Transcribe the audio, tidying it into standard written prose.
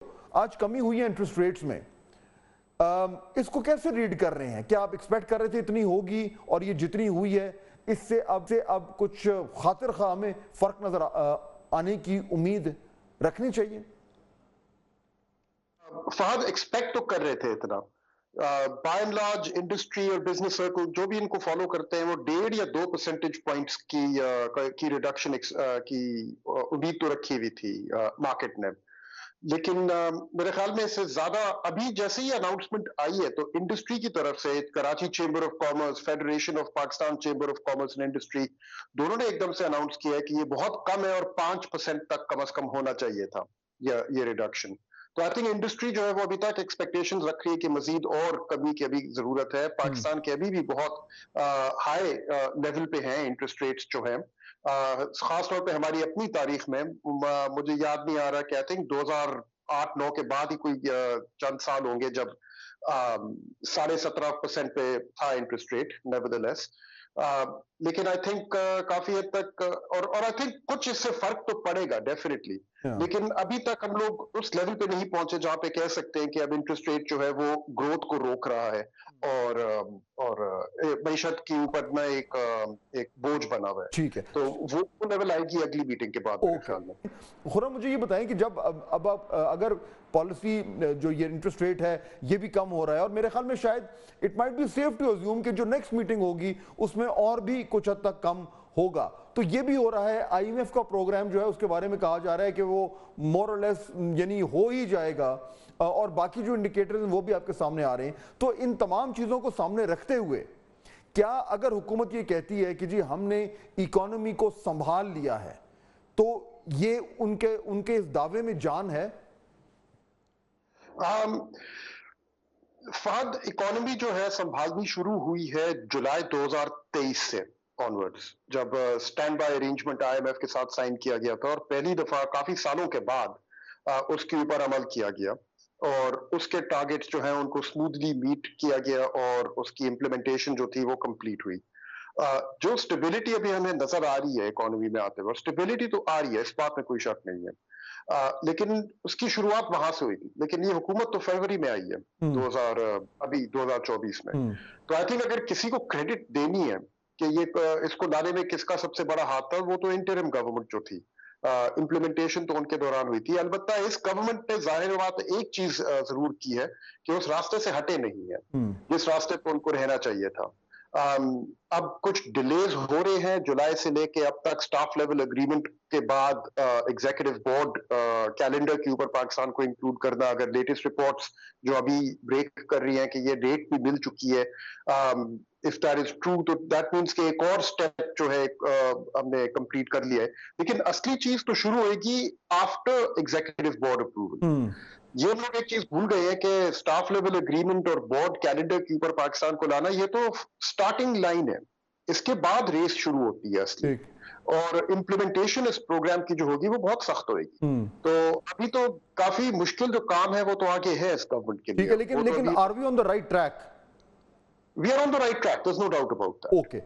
आज कमी हुई है इंटरेस्ट रेट्स में, इसको कैसे रीड कर रहे हैं? क्या आप एक्सपेक्ट कर रहे थे इतनी होगी और ये जितनी हुई है इससे अब कुछ खातिर खा हमें फर्क नजर आने की उम्मीद रखनी चाहिए? फहद एक्सपेक्ट तो कर रहे थे इतना। बाय एंड लार्ज इंडस्ट्री और बिजनेस सर्कल जो भी इनको फॉलो करते हैं वो 1.5 या 2 परसेंटेज पॉइंट्स की रिडक्शन की उम्मीद तो रखी हुई थी मार्केट ने। लेकिन मेरे ख्याल में इससे ज्यादा अभी जैसे ही अनाउंसमेंट आई है तो इंडस्ट्री की तरफ से Karachi chamber of commerce, federation of Pakistan chamber of commerce and industry, दोनों ने एकदम से अनाउंस किया है कि ये बहुत कम है और 5% तक कम से कम होना चाहिए था ये रिडक्शन। तो आई थिंक इंडस्ट्री जो है वो अभी तक एक्सपेक्टेशंस रख रही है कि मजीद और कमी की अभी जरूरत है। पाकिस्तान के अभी भी बहुत हाई लेवल पे हैं इंटरेस्ट रेट्स जो हैं, खास तौर पे हमारी अपनी तारीख में मुझे याद नहीं आ रहा कि आई थिंक 2008-9 के बाद ही कोई चंद साल होंगे जब 17.5% पे था इंटरेस्ट रेट नेवरदलेस। लेकिन आई थिंक काफी हद तक और आई थिंक कुछ इससे फर्क तो पड़ेगा डेफिनेटली, लेकिन अभी तक हम लोग उस लेवल पे नहीं पहुंचे जहां पे कह सकते हैं कि अब इंटरेस्ट रेट जो है वो ग्रोथ को रोक रहा है और मईशत के ऊपर ना एक बोझ बना हुआ है। ठीक है, तो वो लेवल आएगी अगली मीटिंग के बाद मेरे ख्याल में। खुर्रम मुझे ये बताएं कि जब अब आप अगर पॉलिसी जो ये इंटरेस्ट रेट है ये भी कम हो रहा है और मेरे ख्याल में शायद it might be safe to assume कि जो नेक्स्ट मीटिंग होगी उसमें और भी कुछ हद तक कम होगा, तो ये भी हो रहा है। आईएमएफ का प्रोग्राम जो है उसके बारे में कहा जा रहा है कि वो मोर और लेस यानी हो ही जाएगा और बाकी जो इंडिकेटर्स हैं वो भी आपके सामने आ रहे हैं। तो इन तमाम चीजों को सामने रखते हुए क्या अगर हुकूमत ये कहती है कि जी हमने इकोनॉमी को संभाल लिया है, तो ये उनके इस दावे में जान है? फहद, इकोनॉमी जो है संभालनी शुरू हुई है जुलाई 2023 से ऑनवर्ड्स, जब स्टैंड बाय अरेंजमेंट आईएमएफ के साथ साइन किया गया था और पहली दफा काफी सालों के बाद उसके ऊपर अमल किया गया और उसके टारगेट्स जो हैं उनको स्मूथली मीट किया गया और उसकी इम्प्लीमेंटेशन जो थी वो कंप्लीट हुई। जो स्टेबिलिटी अभी हमें नजर आ रही है इकोनॉमी में आते हुए, स्टेबिलिटी तो आ रही है, इस बात में कोई शक नहीं है, लेकिन उसकी शुरुआत वहां से हुई थी। लेकिन ये हुकूमत तो फरवरी में आई है 2024 में। तो आई थिंक अगर किसी को क्रेडिट देनी है कि ये इसको लाने में किसका सबसे बड़ा हाथ था, वो तो इंटरिम गवर्नमेंट जो थी। इम्प्लीमेंटेशन तो उनके दौरान हुई थी। अलबत्ता इस गवर्नमेंट ने जाहिर बात एक चीज जरूर की है कि उस रास्ते से हटे नहीं है जिस रास्ते पर उनको रहना चाहिए था। अब कुछ डिलेज हो रहे हैं जुलाई से लेके अब तक। स्टाफ लेवल एग्रीमेंट के बाद एग्जीक्यूटिव बोर्ड कैलेंडर के ऊपर पाकिस्तान को इंक्लूड करना, अगर लेटेस्ट रिपोर्ट्स जो अभी ब्रेक कर रही हैं कि ये डेट भी मिल चुकी है, इफ दैट इज ट्रू तो दैट मीन्स कि एक और स्टेप जो है हमने कंप्लीट कर लिया है। लेकिन असली चीज तो शुरू होगी आफ्टर एग्जीक्यूटिव बोर्ड अप्रूवल। ये लोग एक चीज भूल गए हैं कि स्टाफ लेवल एग्रीमेंट और बोर्ड कैलेंडर के ऊपर पाकिस्तान को लाना ये तो स्टार्टिंग लाइन है, इसके बाद रेस शुरू होती है असली, और इम्प्लीमेंटेशन इस प्रोग्राम की जो होगी वो बहुत सख्त होगी। तो अभी तो काफी मुश्किल जो काम है वो तो आगे है इस गवर्नमेंट के लिए। लेकिन are we on the right track? We are on the right track, there is no doubt about that. Okay.